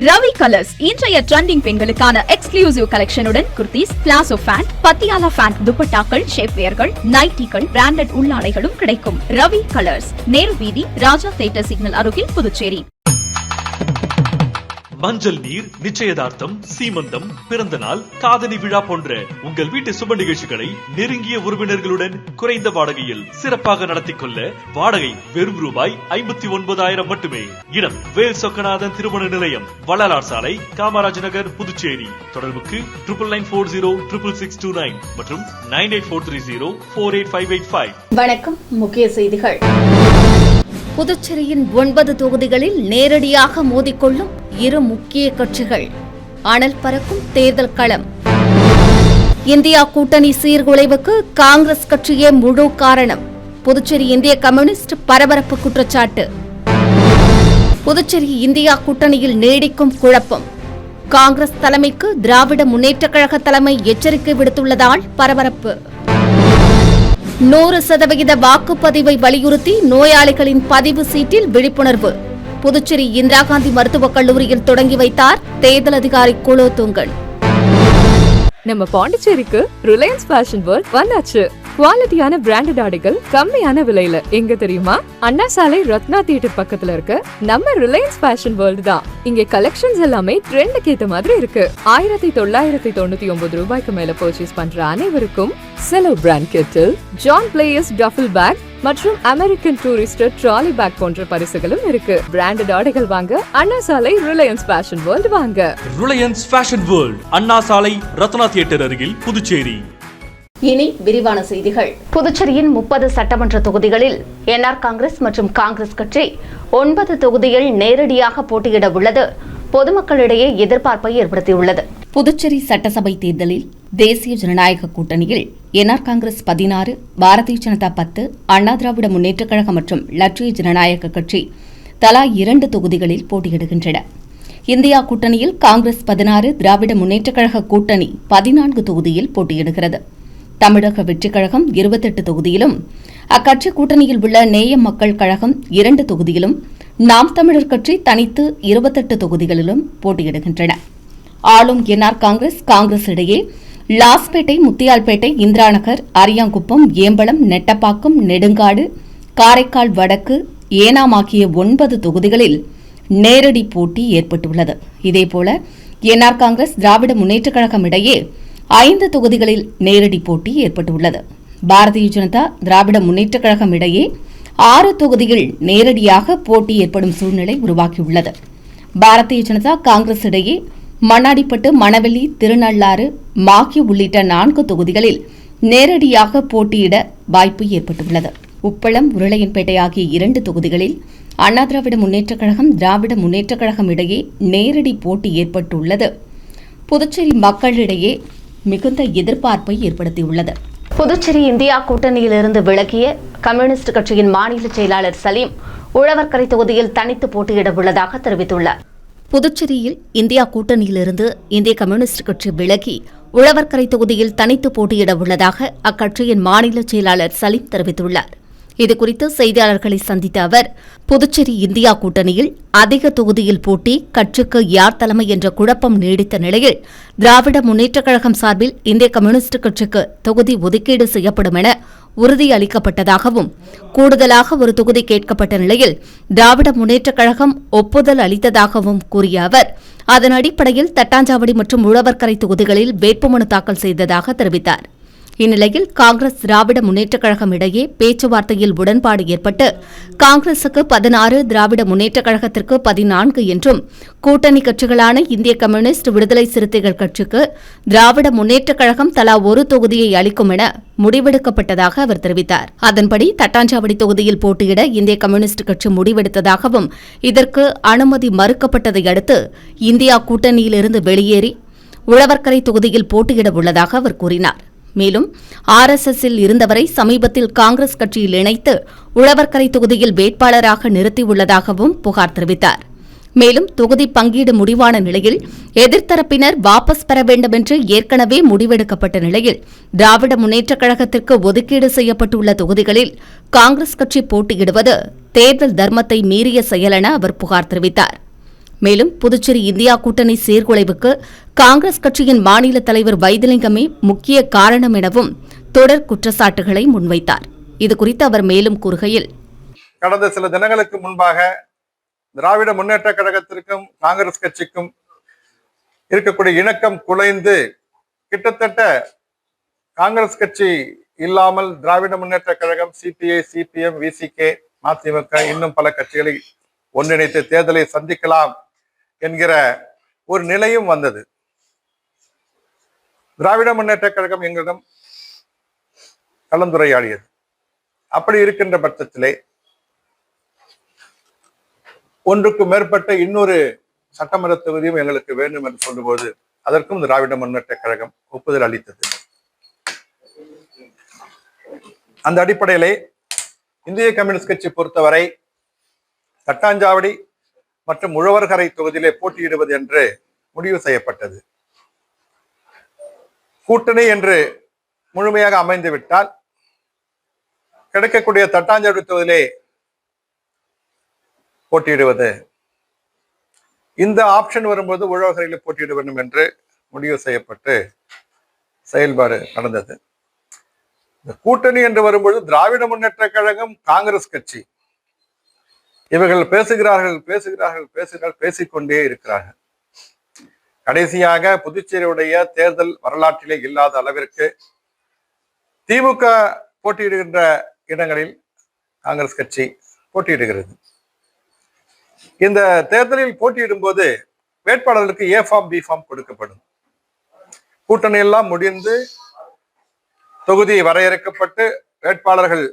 Ravi colours இன்றைய trending பெண்களுக்கான exclusive கலெக்ஷனுடன் kurtis, palazzo pant, Patiala pant, துப்பட்டாக்கள், ஷேப்வேர்கள், நைட்டிகள், பிராண்டட் உள்ளாடைகளும் கிடைக்கும். ரவி கலர்ஸ், நேரு வீதி, ராஜா தியேட்டர் சிக்னல் அருகில், புதுச்சேரி. மஞ்சள் நீர், நிச்சயதார்த்தம், சீமந்தம், பிறந்த நாள், காதணி விழா போன்ற உங்கள் வீட்டு சுப நிகழ்ச்சிகளை நெருங்கிய உறவினர்களுடன் குறைந்த வாடகையில் சிறப்பாக நடத்திக் கொள்ள வாடகை வெறும் ரூபாய் 59,000 மட்டுமே. இடம் வேல் சொக்கநாதன் திருமண நிலையம், வள்ளலார் சாலை, காமராஜ் நகர், புதுச்சேரி. தொடர்புக்கு 99406669 மற்றும் 9843048585. வணக்கம். முக்கிய செய்திகள். புதுச்சேரியின் 9 தொகுதிகளில் நேரடியாக மோதிக்கொள்ளும் இரு முக்கிய கட்சிகள். அனல் பறக்கும் தேர்தல் களம். இந்தியா கூட்டணி சீர்குலைவுக்கு காங்கிரஸ் கட்சியே முழு காரணம். புதுச்சேரி இந்திய கம்யூனிஸ்ட் பரபரப்பு குற்றச்சாட்டு. புதுச்சேரி இந்தியா கூட்டணியில் நீடிக்கும் குழப்பம். காங்கிரஸ் தலைமைக்கு திராவிட முன்னேற்றக் கழக தலைமை எச்சரிக்கை விடுத்துள்ளதால் பரபரப்பு. 100% வாக்குப்பதிவை வலியுறுத்தி நோயாளிகளின் பதிவு சீட்டில் விழிப்புணர்வு. புதுச்சேரி இந்திரா காந்தி மருத்துவக் கல்லூரியில் தொடங்கி வைத்தார் தேர்தல் அதிகாரி குலோத்துங்கன். நம்ம பாண்டிச்சேரிக்கு ரிலையன்ஸ் ஃபேஷன் வேர்ல்ட் வந்தாச்சு. குவாலிட்டியான பிராண்டட் ஆடைகள் கம்மியான விலையில. எங்க தெரியுமா? அண்ணா சாலை ரத்னா தியேட்டர் பக்கத்துல இருக்க நம்ம ரிலையன்ஸ் ஃபேஷன் வேர்ல்ட் தான். இங்க கலெக்ஷன்ஸ் எல்லாமே ட்ரெண்டுக்கு ஏத்த மாதிரி இருக்கு. 1999 ரூபாய்க்கு மேல பர்ச்சேஸ் பண்ற அனைவருக்கும் Cello brand kettle, John Players duffel bag மற்றும் அமெரிக்கன் டூரிஸ்டர் ட்ராலி பேக் போன்ற பரிசுகளும் இருக்கு. பிராண்டட் ஆடைகள் வாங்க Anna Salai Reliance Fashion World வாங்க. Reliance Fashion World, Anna Salai Ratna theatre அருகில், புதுச்சேரி. இனி விரிவான செய்திகள். புதுச்சேரியின் 30 சட்டமன்ற தொகுதிகளில் என்ஆர் காங்கிரஸ் மற்றும் காங்கிரஸ் கட்சி 9 தொகுதியில் நேரடியாக போட்டியிட உள்ளது பொதுமக்களிடையே எதிர்பார்ப்பை ஏற்படுத்தியுள்ளது. புதுச்சேரி சட்டசபை தேர்தலில் தேசிய ஜனநாயக கூட்டணியில் என்ஆர் காங்கிரஸ் 16, பாரதிய ஜனதா 10, அண்ணா திராவிட முன்னேற்றக் கழகம் மற்றும் லட்சிய ஜனநாயக கட்சி தலா 2 தொகுதிகளில் போட்டியிடுகின்றன. இந்தியா கூட்டணியில் காங்கிரஸ் 16, திராவிட முன்னேற்றக் கழக கூட்டணி 14 தொகுதியில் போட்டியிடுகிறது. தமிழக வெற்றிக் கழகம் 28 தொகுதியிலும், அக்கட்சி கூட்டணியில் உள்ள நேயம் மக்கள் கழகம் 2 தொகுதியிலும், நாம் தமிழர் கட்சி தனித்து 28 தொகுதிகளிலும் போட்டியிடுகின்றன. ஆளும் என்ஆர் காங்கிரஸ் இடையே லாஸ்பேட்டை, முத்தியால்பேட்டை, இந்திராநகர், அரியாங்குப்பம், ஏம்பலம், நெட்டப்பாக்கம், நெடுங்காடு, காரைக்கால் வடக்கு, ஏனாம் ஆகிய 9 தொகுதிகளில் நேரடி போட்டி ஏற்பட்டுள்ளது. இதேபோல என்ஆர் காங்கிரஸ், திராவிட முன்னேற்றக் கழகம் இடையே 5 தொகுதிகளில் நேரடி போட்டி ஏற்பட்டுள்ளது. பாரதிய ஜனதா, திராவிட முன்னேற்றக் கழகம் இடையே 6 தொகுதிகள் நேரடியாக போட்டி ஏற்படும் சூழ்நிலை உருவாகியுள்ளது. பாரதிய ஜனதா காங்கிரஸ் இடையே மண்ணாடிப்பட்டு, மணவெளி, திருநள்ளாறு, மாகி உள்ளிட்ட 4 தொகுதிகளில் நேரடியாக போட்டியிட வாய்ப்பு ஏற்பட்டுள்ளது. உப்பளம், உருளையன்பேட்டை ஆகிய 2 தொகுதிகளில் அண்ணா திராவிட முன்னேற்றக் கழகம், திராவிட முன்னேற்றக் கழகம் இடையே நேரடி போட்டி ஏற்பட்டுள்ளது புதுச்சேரி மக்களிடையே மிகுந்த எதிர்பார்ப்பை ஏற்படுத்தியுள்ளது. புதுச்சேரி இந்தியா கூட்டணியிலிருந்து விலகிய கம்யூனிஸ்ட் கட்சியின் மாநில செயலாளர் சலீம் உழவர்கரை தொகுதியில் தனித்து போட்டியிட உள்ளதாக தெரிவித்துள்ளார். புதுச்சேரியில் இந்தியா கூட்டணியிலிருந்து இந்திய கம்யூனிஸ்ட் கட்சி விலகி உழவர்கரை தொகுதியில் தனித்து போட்டியிட உள்ளதாக அக்கட்சியின் மாநில செயலாளர் சலீம் தெரிவித்துள்ளார். இதுகுறித்து செய்தியாளர்களை சந்தித்த அவர், புதுச்சேரி இந்தியா கூட்டணியில் அதிக தொகுதியில் போட்டி, கட்சிக்கு யார் தலைமை என்ற குழப்பம் நீடித்த நிலையில் திராவிட முன்னேற்றக் கழகம் சார்பில் இந்திய கம்யூனிஸ்ட் கட்சிக்கு தொகுதி ஒதுக்கீடு செய்யப்படும் என உறுதியளிக்கப்பட்டதாகவும், கூடுதலாக ஒரு தொகுதி கேட்கப்பட்ட நிலையில் திராவிட முன்னேற்றக் கழகம் ஒப்புதல் அளித்ததாகவும் கூறிய அவர், அதன் அடிப்படையில் தட்டாஞ்சாவடி மற்றும் உழவர்கரை தொகுதிகளில் வேட்புமனு தாக்கல் செய்ததாக தெரிவித்தார். இந்நிலையில் காங்கிரஸ், திராவிட முன்னேற்றக் கழகம் இடையே பேச்சுவார்த்தையில் உடன்பாடு ஏற்பட்டு காங்கிரசுக்கு 16, திராவிட முன்னேற்றக் கழகத்திற்கு 14 என்றும், கூட்டணி கட்சிகளான இந்திய கம்யூனிஸ்ட், விடுதலை சிறுத்தைகள் கட்சிக்கு திராவிட முன்னேற்றக் கழகம் தலா 1 தொகுதியை அளிக்கும் என முடிவெடுக்கப்பட்டதாக அவர் தெரிவித்தார். அதன்படி தட்டாஞ்சாவடி தொகுதியில் போட்டியிட இந்திய கம்யூனிஸ்ட் கட்சி முடிவெடுத்ததாகவும், இதற்கு அனுமதி மறுக்கப்பட்டதை அடுத்து இந்தியா கூட்டணியிலிருந்து வெளியேறி உழவர்கரை தொகுதியில் போட்டியிட உள்ளதாக அவர் கூறினார். மேலும் RSSல் இருந்தவரை சமீபத்தில் காங்கிரஸ் கட்சியில் இணைத்து உழவர்கரை தொகுதியில் வேட்பாளராக நிறுத்தியுள்ளதாகவும் புகார் தெரிவித்தார். மேலும் தொகுதி பங்கீடு முடிவான நிலையில் எதிர்த்தரப்பினர் வாபஸ் பெற வேண்டும் என்று ஏற்கனவே முடிவெடுக்கப்பட்ட நிலையில் திராவிட முன்னேற்றக் கழகத்திற்கு ஒதுக்கீடு செய்யப்பட்டுள்ள தொகுதிகளில் காங்கிரஸ் கட்சி போட்டியிடுவது தேர்தல் தர்மத்தை மீறிய செயல் என அவர் புகார் தெரிவித்தார். மேலும் புதுச்சேரி இந்தியா கூட்டணி சீர்குலைவுக்கு காங்கிரஸ் கட்சியின் மாநில தலைவர் வைத்திலிங்கமே முக்கிய காரணம் எனவும் தொடர் குற்றச்சாட்டுகளை முன்வைத்தார். இதுகுறித்து அவர் மேலும் கூறுகையில், கடந்த சில தினங்களுக்கு முன்பாக திராவிட முன்னேற்ற கழகத்திற்கும் காங்கிரஸ் கட்சிக்கும் இருக்கக்கூடிய இணக்கம் குலைந்து கிட்டத்தட்ட காங்கிரஸ் கட்சி இல்லாமல் Dravida Munnetra Kazhagam, CBI, CPM, VCK, மதிமுக இன்னும் பல கட்சிகளை ஒன்றிணைத்து தேர்தலை சந்திக்கலாம் என்கிற ஒரு நிலையும் வந்தது. திராவிட முன்னேற்ற கழகம் எங்களிடம் கலந்துரையாடியது. அப்படி இருக்கின்ற பட்சத்திலே ஒன்றுக்கு மேற்பட்ட இன்னொரு சட்டமன்ற தொகுதியும் எங்களுக்கு வேண்டும் என்று சொல்லும்போது அதற்கும் திராவிட முன்னேற்ற கழகம் ஒப்புதல் அளித்தது. அந்த அடிப்படையிலே இந்திய கம்யூனிஸ்ட் கட்சி பொறுத்தவரை தட்டாஞ்சாவடி மற்றும் உழவர்கரை தொகுதியிலே போட்டியிடுவது என்று முடிவு செய்யப்பட்டது. கூட்டணி என்று முழுமையாக அமைந்துவிட்டால் கிடைக்கக்கூடிய தட்டாஞ்சாவடி தொகுதியிலே போட்டியிடுவது, இந்த ஆப்ஷன் வரும்போது உழவர்கரையில் போட்டியிட வேண்டும் என்று முடிவு செய்யப்பட்டு செயல்பாடு நடந்தது. இந்த கூட்டணி என்று வரும்போது திராவிட முன்னேற்ற கழகம், காங்கிரஸ் கட்சி இவர்கள் பேசிக்கொண்டே இருக்கிறார்கள். கடைசியாக புதுச்சேரியுடைய தேர்தல் வரலாற்றிலே இல்லாத அளவிற்கு திமுக போட்டியிடுகின்ற இடங்களில் காங்கிரஸ் கட்சி போட்டியிடுகிறது. இந்த தேர்தலில் போட்டியிடும் போது வேட்பாளர்களுக்கு ஏ ஃபார்ம், பி ஃபார்ம் கொடுக்கப்படும். கூட்டணி எல்லாம் முடிந்து தொகுதி வரையறுக்கப்பட்டு வேட்பாளர்கள்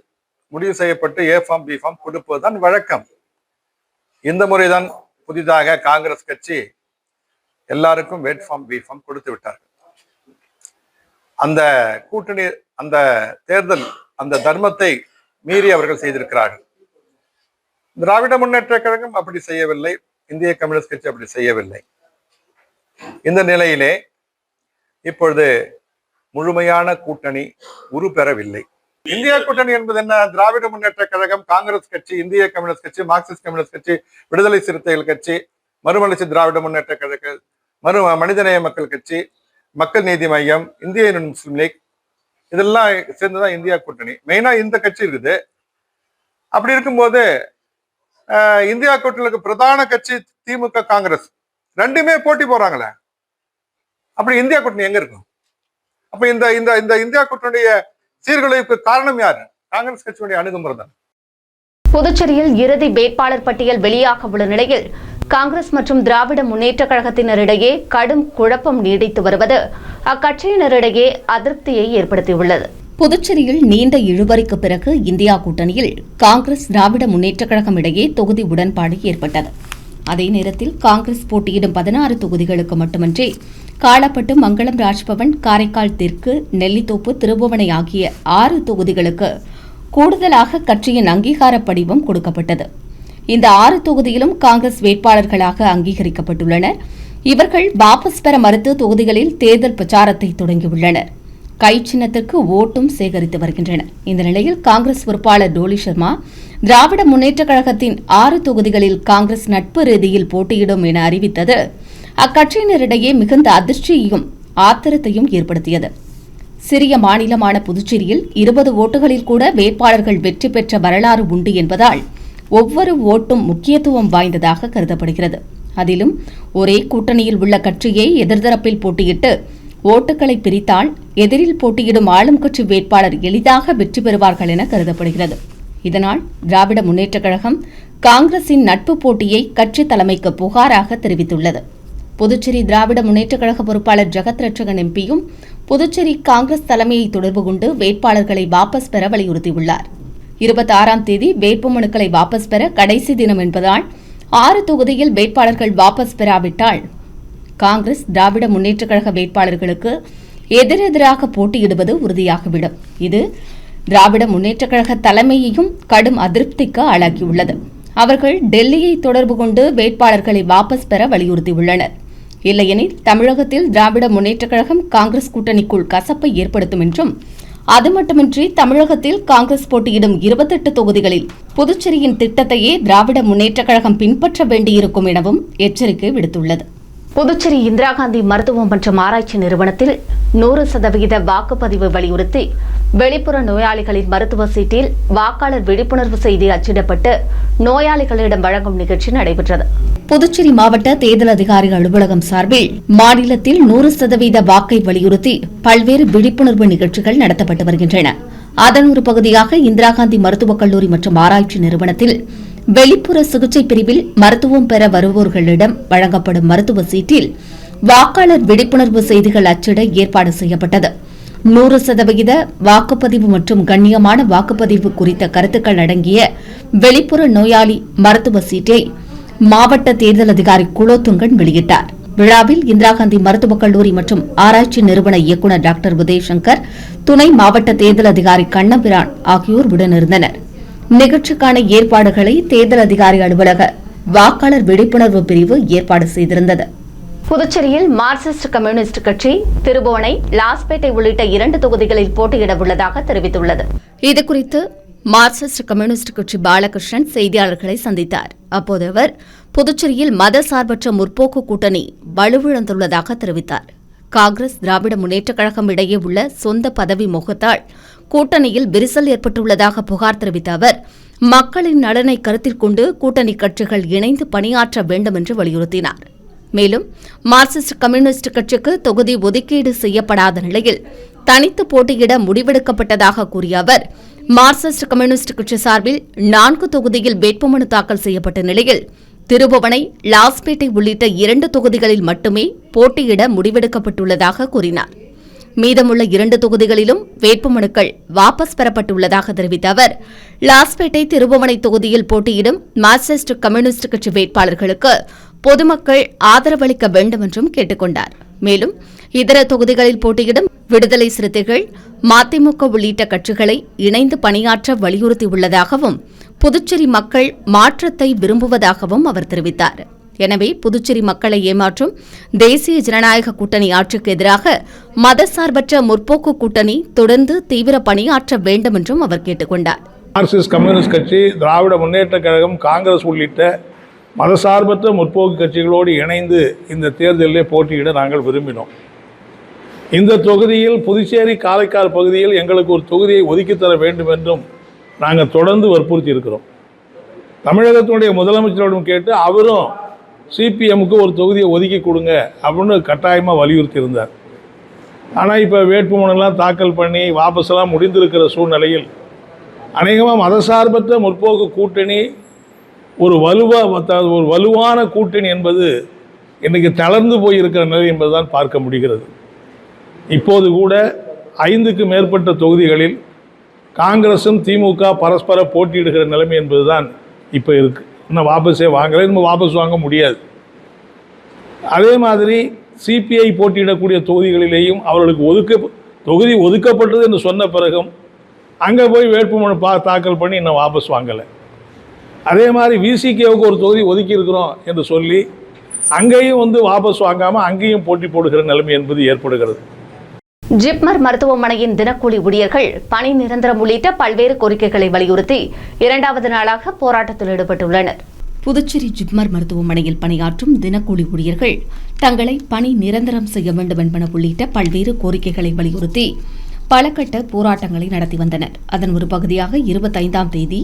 முடிவு செய்யப்பட்டு ஏ ஃபார்ம், பி ஃபார்ம் கொடுப்பதுதான் வழக்கம். இந்த முறைதான் புதிதாக காங்கிரஸ் கட்சி எல்லாருக்கும் வேட் ஃபார்ம், பி ஃபார்ம் கொடுத்து விட்டார்கள். அந்த கூட்டணி, அந்த தேர்தல், அந்த தர்மத்தை மீறி அவர்கள் செய்திருக்கிறார்கள். திராவிட முன்னேற்ற கழகம் அப்படி செய்யவில்லை, இந்திய கம்யூனிஸ்ட் கட்சி அப்படி செய்யவில்லை. இந்த நிலையிலே இப்பொழுது முழுமையான கூட்டணி உருப்பெறவில்லை. இந்தியா கூட்டணி என்பது என்ன? திராவிட முன்னேற்ற கழகம், காங்கிரஸ் கட்சி, இந்திய கம்யூனிஸ்ட் கட்சி, மார்க்சிஸ்ட் கம்யூனிஸ்ட் கட்சி, விடுதலை சிறுத்தைகள் கட்சி, மறுமலர்ச்சி திராவிட முன்னேற்ற கழகம், மனிதநேய மக்கள் கட்சி, மக்கள் நீதி மையம், இந்திய யூனியன் முஸ்லீம் லீக், இதெல்லாம் சேர்ந்துதான் இந்தியா கூட்டணி. மெயினா இந்த கட்சி இருக்குது. அப்படி இருக்கும்போது இந்தியா கூட்டணிக்கு பிரதான கட்சி திமுக, காங்கிரஸ் ரெண்டுமே போட்டி போறாங்களே, அப்படி இந்தியா கூட்டணி எங்க இருக்கும்? அப்ப இந்த இந்த இந்த இந்தியா கூட்டணியுடைய சீர்குலைவுக்கு காரணம் யாரு? காங்கிரஸ் கட்சியுடைய அணுகுமுறை தான். புதுச்சேரியில் இறுதி வேட்பாளர் பட்டியல் வெளியாக உள்ள நிலையில் காங்கிரஸ் மற்றும் திராவிட முன்னேற்ற கழகத்தினரிடையே கடும் குழப்பம் நீடித்து வருவது அக்கட்சியினரிடையே அதிருப்தியை ஏற்படுத்தியுள்ளது. புதுச்சேரியில் நீண்ட இழுபறிக்கு பிறகு இந்தியா கூட்டணியில் காங்கிரஸ், திராவிட முன்னேற்ற கழகம் இடையே தொகுதி உடன்பாடு ஏற்பட்டது. அதே நேரத்தில் காங்கிரஸ் போட்டியிடும் 16 தொகுதிகளுக்கு மட்டுமின்றி காலப்பட்டு, மங்களம், ராஜ்பவன், காரைக்கால் தெற்கு, நெல்லித்தோப்பு, திருபுவனை ஆகிய 6 தொகுதிகளுக்கு கூடுதலாக கட்சியின் அங்கீகார படிவம் கொடுக்கப்பட்டது. இந்த 6 தொகுதியிலும் காங்கிரஸ் வேட்பாளர்களாக அங்கீகரிக்கப்பட்டுள்ளனர். இவர்கள் வாபஸ் பெற மறுத்து தொகுதிகளில் தேர்தல் பிரச்சாரத்தை தொடங்கியுள்ளனர். கை சின்னத்திற்கு ஓட்டும் சேகரித்து வருகின்றனர். இந்த நிலையில் காங்கிரஸ் பொறுப்பாளர் டோலி சர்மா திராவிட முன்னேற்ற கழகத்தின் 6 தொகுதிகளில் காங்கிரஸ் நட்பு ரீதியில் போட்டியிடும் என அறிவித்தது அக்கட்சியினரிடையே மிகுந்த அதிர்ச்சியையும் ஆத்திரத்தையும் ஏற்படுத்தியது. சிறிய மாநிலமான புதுச்சேரியில் 20 ஓட்டுகளில் கூட வேட்பாளர்கள் வெற்றி பெற்ற வரலாறு உண்டு என்பதால் ஒவ்வொரு ஓட்டும் முக்கியத்துவம் வாய்ந்ததாக கருதப்படுகிறது. அதிலும் ஒரே கூட்டணியில் உள்ள கட்சியை எதிர்த்தரப்பில் போட்டியிட்டு ஓட்டுகளை பிரித்தால் எதிரில் போட்டியிடும் ஆளும் கட்சி வேட்பாளர் எளிதாக வெற்றி பெறுவார்கள் என கருதப்படுகிறது. இதனால் திராவிட முன்னேற்றக் கழகம் காங்கிரசின் நட்பு போட்டியை கட்சி தலைமைக்கு புகாராக தெரிவித்துள்ளது. புதுச்சேரி திராவிட முன்னேற்றக் கழக பொறுப்பாளர் ஜெகத் ரட்சகன் எம்பியும் புதுச்சேரி காங்கிரஸ் தலைமையை தொடர்பு கொண்டு வேட்பாளர்களை வாபஸ் பெற வலியுறுத்தியுள்ளார். 26ஆம் தேதி வேட்புமனுக்களை வாபஸ் பெற கடைசி தினம் என்பதால் 6 தொகுதியில் வேட்பாளர்கள் வாபஸ் பெறாவிட்டால் காங்கிரஸ், திராவிட முன்னேற்றக் கழக வேட்பாளர்களுக்கு எதிரெதிராக போட்டியிடுவது உறுதியாகிவிடும். இது திராவிட முன்னேற்றக் கழக தலைமையையும் கடும் அதிருப்திக்கு ஆளாக்கியுள்ளது. அவர்கள் டெல்லியை தொடர்பு கொண்டு வேட்பாளர்களை வாபஸ் பெற வலியுறுத்தியுள்ளனர். இல்லையெனில் தமிழகத்தில் திராவிட முன்னேற்றக் கழகம் காங்கிரஸ் கூட்டணிக்குள் கசப்பை ஏற்படுத்தும் என்றும் அது மட்டுமின்றி தமிழகத்தில் காங்கிரஸ் போட்டியிடும் 28 தொகுதிகளில் புதுச்சேரியின் திட்டத்தையே திராவிட முன்னேற்றக் கழகம் பின்பற்ற வேண்டியிருக்கும் எனவும் எச்சரிக்கை விடுத்துள்ளது. புதுச்சேரி இந்திரா காந்தி மருத்துவம் மற்றும் ஆராய்ச்சி நிறுவனத்தில் 100% வாக்குப்பதிவு வலியுறுத்தி வெளிப்புற நோயாளிகளின் மருத்துவ சீட்டில் வாக்காளர் விழிப்புணர்வு செய்தி அச்சிடப்பட்டு நோயாளிகளிடம் வழங்கும் நிகழ்ச்சி நடைபெற்றது. புதுச்சேரி மாவட்ட தேர்தல் அதிகாரி அலுவலகம் சார்பில் மாநிலத்தில் 100% வாக்கை வலியுறுத்தி பல்வேறு விழிப்புணர்வு நிகழ்ச்சிகள் நடத்தப்பட்டு வருகின்றன. அதன் ஒரு பகுதியாக இந்திரா காந்தி மருத்துவக் கல்லூரி மற்றும் ஆராய்ச்சி நிறுவனத்தில் வெளிப்புற சிகிச்சை பிரிவில் மருத்துவம் பெற வருவோர்களிடம் வழங்கப்படும் மருத்துவ சீட்டில் வாக்காளர் விழிப்புணர்வு செய்திகள் அச்சிட ஏற்பாடு செய்யப்பட்டது. 100% வாக்குப்பதிவு மற்றும் கண்ணியமான வாக்குப்பதிவு குறித்த கருத்துக்கள் அடங்கிய வெளிப்புற நோயாளி மருத்துவ சீட்டை மாவட்ட தேர்தல் அதிகாரி குலோத்துங்கன் வெளியிட்டார். விழாவில் இந்திரா காந்தி மருத்துவக் கல்லூரி மற்றும் ஆராய்ச்சி நிறுவன இயக்குநர் டாக்டர் உதயசங்கர், துணை மாவட்ட தேர்தல் அதிகாரி கண்ணபிரான் ஆகியோர் உடனிருந்தனர். நிகழ்ச்சிக்கான ஏற்பாடுகளை தேர்தல் அதிகாரி அலுவலக வாக்காளர் விழிப்புணர்வு பிரிவு ஏற்பாடு செய்திருந்தது. புதுச்சேரியில் மார்க்சிஸ்ட் கம்யூனிஸ்ட் கட்சி திருபுவனை, லாஸ்பேட்டை உள்ளிட்ட 2 தொகுதிகளில் போட்டியிட உள்ளதாக தெரிவித்துள்ளது. இதுகுறித்து மார்க்சிஸ்ட் கம்யூனிஸ்ட் கட்சி பாலகிருஷ்ணன் செய்தியாளர்களை சந்தித்தார். அப்போது அவர் புதுச்சேரியில் மதசார்பற்ற முற்போக்கு கூட்டணி வலுவிழந்துள்ளதாக தெரிவித்தார். காங்கிரஸ் திராவிட முன்னேற்றக் கழகம் இடையே உள்ள சொந்த பதவி மோகத்தால் கூட்டணியில் விரிசல் ஏற்பட்டுள்ளதாக புகார் தெரிவித்த அவர் மக்களின் நலனை கருத்தில் கொண்டு கூட்டணி கட்சிகள் இணைந்து பணியாற்ற வேண்டும் என்று வலியுறுத்தினார். மேலும் மார்க்சிஸ்ட் கம்யூனிஸ்ட் கட்சிக்கு தொகுதி ஒதுக்கீடு செய்யப்படாத நிலையில் தனித்து போட்டியிட முடிவெடுக்கப்பட்டதாக கூறிய அவர் மார்க்சிஸ்ட் கம்யூனிஸ்ட் கட்சி சார்பில் 4 தொகுதியில் வேட்புமனு தாக்கல் செய்யப்பட்ட நிலையில் திருபுவனை, லாஸ்பேட்டை உள்ளிட்ட 2 தொகுதிகளில் மட்டுமே போட்டியிட முடிவெடுக்கப்பட்டுள்ளதாக கூறினார். மீதமுள்ள 2 தொகுதிகளிலும் வேட்புமனுக்கள் வாபஸ் பெறப்பட்டுள்ளதாக தெரிவித்த அவர் லாஸ்பேட்டை, திருபுவனை தொகுதியில் போட்டியிடும் மார்க்சிஸ்ட் கம்யூனிஸ்ட் கட்சி வேட்பாளர்களுக்கு பொதுமக்கள் ஆதரவளிக்க வேண்டும் என்றும் கேட்டுக் கொண்டார். மேலும் இதர தொகுதிகளில் போட்டியிடும் விடுதலை சிறுத்தைகள், மதிமுக உள்ளிட்ட கட்சிகளை இணைந்து பணியாற்ற வலியுறுத்தியுள்ளதாகவும் புதுச்சேரி மக்கள் மாற்றத்தை விரும்புவதாகவும் அவர் தெரிவித்தார். எனவே புதுச்சேரி மக்களை ஏமாற்றும் தேசிய ஜனநாயக கூட்டணி ஆட்சிக்கு எதிராக மதசார்பற்ற முற்போக்கு கூட்டணி தொடர்ந்து தீவிர பணியாற்ற வேண்டும் என்றும் அவர் கேட்டுக் கொண்டார். மார்க்சிஸ்ட் கம்யூனிஸ்ட் கட்சி, திராவிட முன்னேற்றக் கழகம், காங்கிரஸ் உள்ளிட்ட மதசார்பற்ற முற்போக்கு கட்சிகளோடு இணைந்து இந்த தேர்தலிலே போட்டியிட நாங்கள் விரும்பினோம். இந்த தொகுதியில் புதுச்சேரி காரைக்கால் பகுதியில் எங்களுக்கு ஒரு தொகுதியை ஒதுக்கித்தர வேண்டும் என்றும் நாங்கள் தொடர்ந்து வற்புறுத்தி இருக்கிறோம். தமிழகத்தினுடைய முதலமைச்சரோடும் கேட்டு அவரும் சிபிஎம்முக்கு ஒரு தொகுதியை ஒதுக்கி கொடுங்க அப்படின்னு கட்டாயமாக வலியுறுத்தி இருந்தார். ஆனால் இப்போ வேட்புமனுலாம் தாக்கல் பண்ணி வாபஸெல்லாம் முடிந்திருக்கிற சூழ்நிலையில் அநேகமாக மதசார்பற்ற முற்போக்கு கூட்டணி ஒரு வலுவான கூட்டணி என்பது இன்றைக்கு தளர்ந்து போயிருக்கிற நிலை என்பதுதான் பார்க்க முடிகிறது. இப்போது கூட 5க்கு மேற்பட்ட தொகுதிகளில் காங்கிரசும் திமுக பரஸ்பர போட்டியிடுகிற நிலைமை என்பதுதான் இப்போ இருக்குது. இன்னும் வாபஸே வாங்கலை, இன்னும் வாபஸ் வாங்க முடியாது. அதே மாதிரி சிபிஐ போட்டியிடக்கூடிய தொகுதிகளிலேயும் அவர்களுக்கு தொகுதி ஒதுக்கப்பட்டது என்று சொன்ன பிறகும் அங்கே போய் வேட்புமனு தாக்கல் பண்ணி இன்னும் வாபஸ் வாங்கலை. அதே மாதிரி விசிகேவுக்கு ஒரு தொகுதி ஒதுக்கி இருக்கிறோம் என்று சொல்லி அங்கேயும் வாபஸ் வாங்காமல் அங்கேயும் போட்டி போடுகிற நிலைமை என்பது ஏற்படுகிறது. ஜிப்மர் மருத்துவமனையின் தினக்கூலி ஊழியர்கள் பணி நிரந்தரம் உள்ளிட்ட பல்வேறு கோரிக்கைகளை வலியுறுத்தி 2வது நாளாக போராட்டத்தில் ஈடுபட்டுள்ளனர். புதுச்சேரி ஜிப்மர் மருத்துவமனையில் பணியாற்றும் தினக்கூலி ஊழியர்கள் தங்களை பணி நிரந்தரம் செய்ய வேண்டும் என்பன உள்ளிட்ட பல்வேறு கோரிக்கைகளை வலியுறுத்தி பல கட்ட போராட்டங்களை நடத்தி வந்தனர். அதன் ஒரு பகுதியாக 25ஆம் தேதி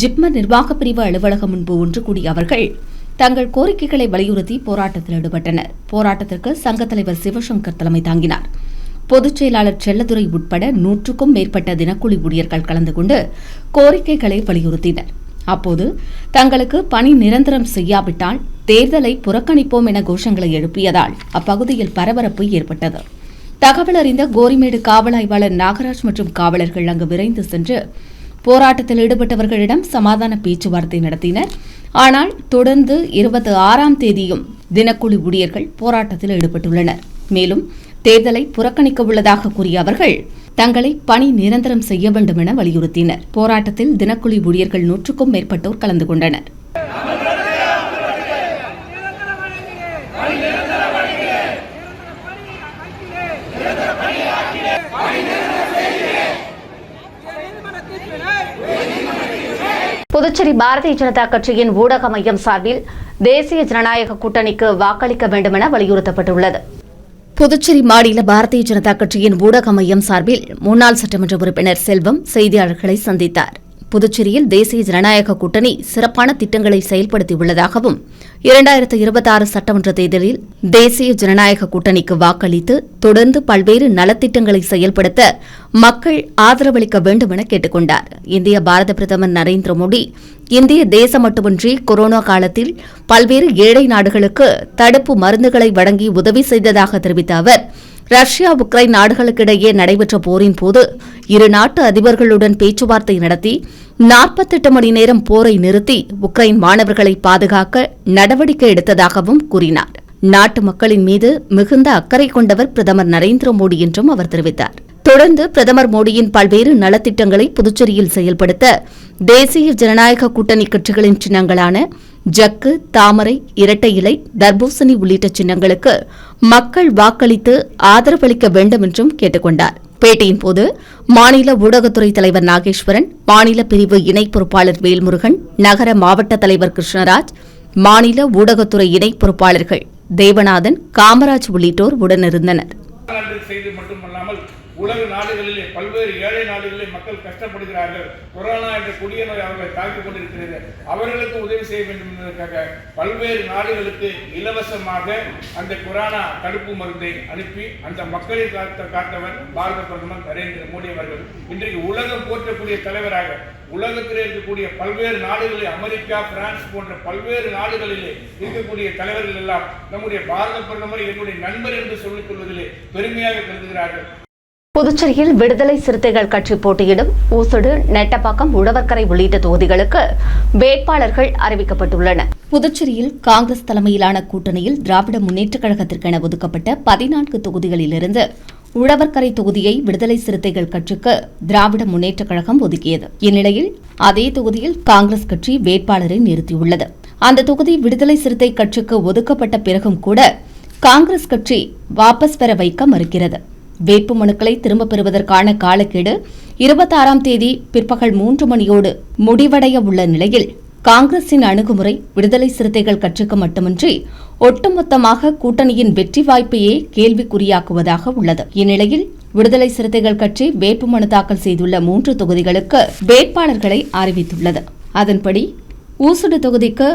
ஜிப்மர் நிர்வாகப் பிரிவு அலுவலகம் முன்பு ஒன்று கூடிய அவர்கள் தங்கள் கோரிக்கைகளை வலியுறுத்தி போராட்டத்தில் ஈடுபட்டனர். போராட்டத்திற்கு சங்கத் தலைவர் சிவசங்கர் தலைமை தாங்கினார். பொதுச் செயலாளர் செல்லதுரை உட்பட 100க்கும் மேற்பட்ட தினக்கூலி ஊழியர்கள் கலந்து கொண்டு கோரிக்கைகளை வலியுறுத்தினர். அப்போது தங்களுக்கு பணி நிரந்தரம் செய்யாவிட்டால் தேர்தலை புறக்கணிப்போம் என கோஷங்களை எழுப்பியதால் அப்பகுதியில் பரபரப்பு ஏற்பட்டது. தகவல் அறிந்த கோரிமேடு காவல் ஆய்வாளர் நாகராஜ் மற்றும் காவலர்கள் அங்கு விரைந்து சென்று போராட்டத்தில் ஈடுபட்டவர்களிடம் சமாதான பேச்சுவார்த்தை நடத்தினர். ஆனால் தொடர்ந்து 26ஆம் தேதியும் தினக்கூலி ஊழியர்கள் போராட்டத்தில் ஈடுபட்டுள்ளனர். மேலும் தேர்தலை புறக்கணிக்க உள்ளதாக கூறிய அவர்கள் தங்களை பணி நிரந்தரம் செய்ய வேண்டும் என வலியுறுத்தினர். போராட்டத்தில் தினக்கூலி ஊழியர்கள் 100க்கும் மேற்பட்டோர் கலந்து கொண்டனர். புதுச்சேரி பாரதிய ஜனதா கட்சியின் ஊடக மையம் சார்பில் தேசிய ஜனநாயக கூட்டணிக்கு வாக்களிக்க வேண்டுமென வலியுறுத்தப்பட்டுள்ளது. புதுச்சேரி மாநில பாரதிய ஜனதா கட்சியின் ஊடக மையம் சார்பில் முன்னாள் சட்டமன்ற உறுப்பினர் செல்வம் செய்தியாளர்களை சந்தித்தார். புதுச்சேரியில் தேசிய ஜனநாயக கூட்டணி சிறப்பான திட்டங்களை செயல்படுத்தியுள்ளதாகவும் 2026 சட்டமன்ற தேர்தலில் தேசிய ஜனநாயக கூட்டணிக்கு வாக்களித்து தொடர்ந்து பல்வேறு நலத்திட்டங்களை செயல்படுத்த மக்கள் ஆதரவளிக்க வேண்டும் என கேட்டுக் கொண்டார். இந்திய பாரத பிரதமர் நரேந்திர மோடி இந்திய தேசம் மட்டுமின்றி கொரோனா காலத்தில் பல்வேறு ஏழை நாடுகளுக்கு தடுப்பு மருந்துகளை வழங்கி உதவி செய்ததாக தெரிவித்த அவர், ரஷ்யா உக்ரைன் நாடுகளுக்கிடையே நடைபெற்ற போரின் போது இரு நாட்டு அதிபர்களுடன் பேச்சுவார்த்தை நடத்தி 48 மணி நேரம் போரை நிறுத்தி உக்ரைன் மாணவர்களை பாதுகாக்க நடவடிக்கை எடுத்ததாகவும் கூறினார். நாட்டு மக்களின் மீது மிகுந்த அக்கறை கொண்டவர் பிரதமர் நரேந்திர மோடி என்றும் அவர் தெரிவித்தார். தொடர்ந்து பிரதமர் மோடியின் பல்வேறு நலத்திட்டங்களை புதுச்சேரியில் செயல்படுத்த தேசிய ஜனநாயக கூட்டணி கட்சிகளின் சின்னங்களான ஜக்கு, தாமரை, இரட்டை இலை, தர்பூசணி உள்ளிட்ட சின்னங்களுக்கு மக்கள் வாக்களித்து ஆதரவளிக்க வேண்டும் என்றும் கேட்டுக் கொண்டார். பேட்டியின் போது மாநில ஊடகத்துறை தலைவர் நாகேஸ்வரன், மாநில பிரிவு இணை பொறுப்பாளர் வேல்முருகன், நகர மாவட்ட தலைவர் கிருஷ்ணராஜ், மாநில ஊடகத்துறை இணை பொறுப்பாளர்கள் தேவநாதன், காமராஜ் உள்ளிட்டோர் உடனிருந்தனர். உலக நாடுகளிலே பல்வேறு ஏழை நாடுகளிலே மக்கள் கஷ்டப்படுகிறார்கள். கொரோனா என்ற கொடிய நோய் அவர்களை தாக்கிக் கொண்டிருக்கிறது. அவர்களுக்கு உதவி செய்ய வேண்டும் என்பதற்காக பல்வேறு நாடுகளுக்கு இலவசமாக அந்த கொரோனா தடுப்பு மருந்தை அனுப்பி அந்த மக்களை காத்தவர் பாரத பிரதமர் நரேந்திர மோடி அவர்கள். இன்றைக்கு உலகம் போற்றக்கூடிய தலைவராக உலகத்தில் இருக்கக்கூடிய பல்வேறு நாடுகளில், அமெரிக்கா, பிரான்ஸ் போன்ற பல்வேறு நாடுகளிலே இருக்கக்கூடிய தலைவர்கள் எல்லாம் நம்முடைய பாரத பிரதமர் என்னுடைய நண்பர் என்று சொல்லிக் கொள்வதிலே பெருமையாக கருதுகிறார்கள். புதுச்சேரியில் விடுதலை சிறுத்தைகள் கட்சி போட்டியிடும் ஊசுடு, நெட்டப்பாக்கம், உழவர்கரை உள்ளிட்ட தொகுதிகளுக்கு வேட்பாளர்கள் அறிவிக்கப்பட்டுள்ளனர். புதுச்சேரியில் காங்கிரஸ் தலைமையிலான கூட்டணியில் திராவிட முன்னேற்றக் கழகத்திற்கென ஒதுக்கப்பட்ட 14 தொகுதிகளிலிருந்து உழவர்கரை தொகுதியை விடுதலை சிறுத்தைகள் கட்சிக்கு திராவிட முன்னேற்றக் கழகம் ஒதுக்கியது. இந்நிலையில் அதே தொகுதியில் காங்கிரஸ் கட்சி வேட்பாளரை நிறுத்தியுள்ளது. அந்த தொகுதி விடுதலை சிறுத்தை கட்சிக்கு ஒதுக்கப்பட்ட பிறகும் கூட காங்கிரஸ் கட்சி வாபஸ் பெற வைக்க மறுக்கிறது. வேட்பு மனுக்களை திரும்பப் பெறுவதற்கான காலக்கெடு 26ஆம் தேதி பிற்பகல் 3 மணியோடு முடிவடைய உள்ள நிலையில் காங்கிரசின் அணுகுமுறை விடுதலை சிறுத்தைகள் கட்சிக்கு மட்டுமின்றி ஒட்டுமொத்தமாக கூட்டணியின் வெற்றி வாய்ப்பையே கேள்விக்குறியாக்குவதாக உள்ளது. இந்நிலையில் விடுதலை சிறுத்தைகள் கட்சி வேட்புமனு தாக்கல் செய்துள்ள 3 தொகுதிகளுக்கு வேட்பாளர்களை அறிவித்துள்ளது. அதன்படி ஊசுடு தொகுதிக்கு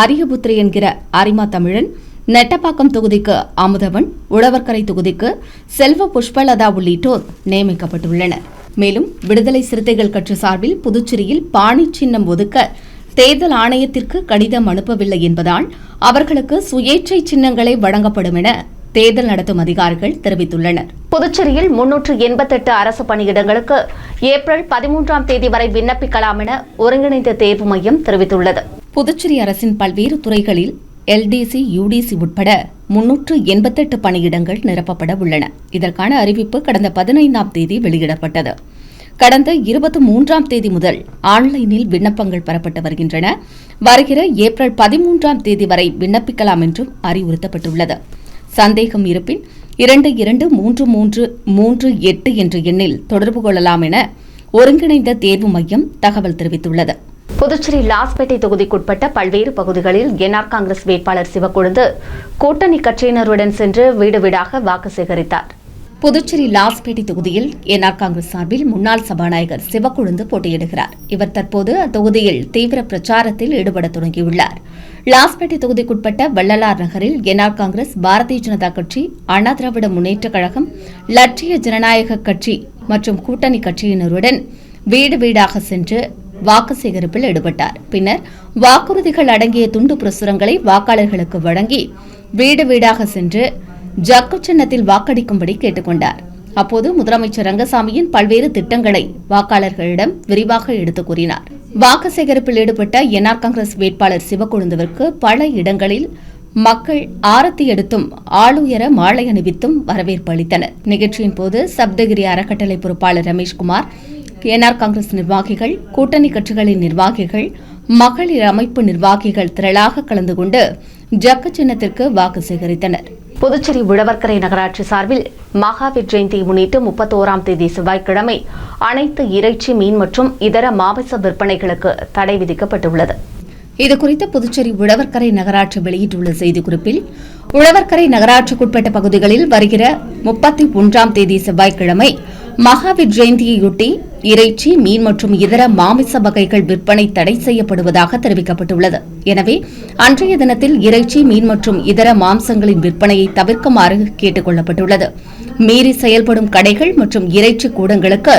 அரியபுத்திரி என்கிற அரிமா தமிழன், நெட்டப்பாக்கம் தொகுதிக்கு அமுதவன், உழவர்கரை தொகுதிக்கு செல்வ புஷ்பலதா உள்ளிட்டோர் நியமிக்கப்பட்டுள்ளனர். மேலும் விடுதலை சிறுத்தைகள் கட்சி சார்பில் புதுச்சேரியில் பாணி சின்னம் ஒதுக்க தேர்தல் ஆணையத்திற்கு கடிதம் அனுப்பவில்லை என்பதால் அவர்களுக்கு சுயேட்சை சின்னங்களை வழங்கப்படும் என தேர்தல் நடத்தும் அதிகாரிகள் தெரிவித்துள்ளனர். புதுச்சேரியில் 388 அரசு பணியிடங்களுக்கு ஏப்ரல் 13ஆம் தேதி வரை விண்ணப்பிக்கலாம் என ஒருங்கிணைந்த தேர்வு மையம் தெரிவித்துள்ளது. புதுச்சேரி அரசின் பல்வேறு துறைகளில் எல்டிசி, யுடிசி உட்பட 388 பணியிடங்கள் நிரப்பப்பட உள்ளன. இதற்கான அறிவிப்பு கடந்த 15ஆம் தேதி வெளியிடப்பட்டது. கடந்த 23ஆம் தேதி முதல் ஆன்லைனில் விண்ணப்பங்கள் பெறப்பட்டு வருகின்றன. வருகிற ஏப்ரல் 13ஆம் தேதி வரை விண்ணப்பிக்கலாம் என்றும் அறிவுறுத்தப்பட்டுள்ளது. சந்தேகம் இருப்பின் 223338 என்ற எண்ணில் தொடர்பு கொள்ளலாம் என ஒருங்கிணைந்த தேர்வு மையம் தகவல் தெரிவித்துள்ளது. புதுச்சேரி லாஸ்பேட்டை தொகுதிக்குட்பட்ட பல்வேறு பகுதிகளில் என்ஆர் காங்கிரஸ் வேட்பாளர் சிவக்கொழுந்து கூட்டணி கட்சியினருடன் சென்று வீடு வீடாக வாக்கு சேகரித்தார். புதுச்சேரி லாஸ்பேட்டை தொகுதியில் என்ஆர் காங்கிரஸ் சார்பில் முன்னாள் சபாநாயகர் சிவக்கொழுந்து போட்டியிடுகிறார். இவர் தற்போது அத்தொகுதியில் தீவிர பிரச்சாரத்தில் ஈடுபட தொடங்கியுள்ளார். லாஸ்பேட்டை தொகுதிக்குட்பட்ட வள்ளலார் நகரில் என்ஆர் காங்கிரஸ், பாரதிய ஜனதா கட்சி, அண்ணா திராவிட முன்னேற்றக் கழகம், லட்சிய ஜனநாயக கட்சி மற்றும் கூட்டணி கட்சியினருடன் வீடு வீடாக சென்று வாக்கு சேகரிப்பில் ஈடுபட்டார். பின்னர் வாக்குறுதிகள் அடங்கிய துண்டு பிரசுரங்களை வாக்காளர்களுக்கு வழங்கி வீடு வீடாக சென்று ஜக்கு சின்னத்தில் வாக்களிக்கும்படி கேட்டுக் கொண்டார். அப்போது முதலமைச்சர் ரங்கசாமியின் பல்வேறு திட்டங்களை வாக்காளர்களிடம் விரிவாக எடுத்துக் கூறினார். வாக்கு சேகரிப்பில் ஈடுபட்ட என்ஆர் காங்கிரஸ் வேட்பாளர் சிவக்கொழுந்துவிற்கு பல இடங்களில் மக்கள் ஆரத்தி எடுத்தும் ஆளுயர மாலை அணிவித்தும் வரவேற்பு அளித்தனர். நிகழ்ச்சியின் போது சப்தகிரி அறக்கட்டளை பொறுப்பாளர் ரமேஷ்குமார், என்ஆர் காங்கிரஸ் நிர்வாகிகள், கூட்டணி கட்சிகளின் நிர்வாகிகள், மகளிர் அமைப்பு நிர்வாகிகள் திரளாக கலந்து கொண்டு ஜக்கு சின்னத்திற்கு வாக்கு சேகரித்தனர். புதுச்சேரி உழவர்கரை நகராட்சி சார்பில் மகாவீர் ஜெயந்தியை முன்னிட்டு 31ஆம் தேதி செவ்வாய்க்கிழமை அனைத்து இறைச்சி, மீன் மற்றும் இதர மாமிச விற்பனைகளுக்கு தடை விதிக்கப்பட்டுள்ளது. இதுகுறித்து புதுச்சேரி உழவர்கரை நகராட்சி வெளியிட்டுள்ள செய்திக்குறிப்பில், உழவர்கரை நகராட்சிக்குட்பட்ட பகுதிகளில் வருகிற 31ஆம் தேதி செவ்வாய்க்கிழமை மகாவீர் ஜெயந்தியையொட்டி இறைச்சி, மீன் மற்றும் இதர மாமிச வகைகள் விற்பனை தடை செய்யப்படுவதாக தெரிவிக்கப்பட்டுள்ளது. எனவே அன்றைய தினத்தில் இறைச்சி, மீன் மற்றும் இதர மாംசங்களின் விற்பனையை தவிர்க்குமாறு கேட்டுக் கொள்ளப்பட்டுள்ளது. மீறி செயல்படும் கடைகள் மற்றும் இறைச்சி கூடங்களுக்கு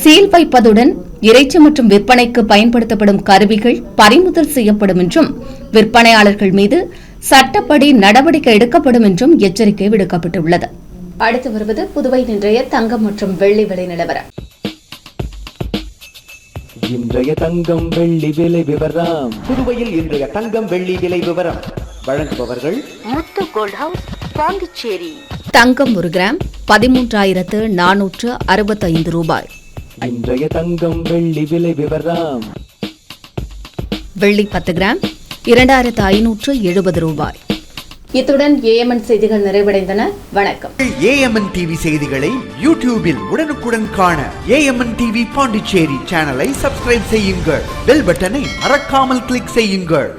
சீல் வைப்பதுடன் இறைச்சி மற்றும் விற்பனைக்கு பயன்படுத்தப்படும் கருவிகள் பறிமுதல் செய்யப்படும் என்றும், விற்பனையாளர்கள் மீது சட்டப்படி நடவடிக்கை எடுக்கப்படும் என்றும் எச்சரிக்கை விடுக்கப்பட்டுள்ளது. அடுத்து வருவது புதுவை இன்றைய தங்கம் மற்றும் வெள்ளி விலை நிலவரம். இன்றைய தங்கம் வெள்ளி விலை விவரம். புதுவையில் இன்றைய தங்கம் வெள்ளி விலை விவரம் வழங்குபவர்கள் முத்து கோல்ட் ஹவுஸ், பாண்டிச்சேரி. தங்கம் 1 கிராம் 13,465 ரூபாய். இன்றைய தங்கம் வெள்ளி விலை விவரம். வெள்ளி 10 கிராம் 2,570 ரூபாய். இத்துடன் ஏஎம்என் செய்திகள் நிறைவடைந்தன. வணக்கம். ஏஎம்என் டிவி செய்திகளை யூடியூபில் உடனுக்குடன் காண ஏஎம்என் டிவி பாண்டிச்சேரி சேனலை சப்ஸ்கிரைப் செய்யுங்கள். பெல் பட்டனை மறக்காமல் கிளிக் செய்யுங்கள்.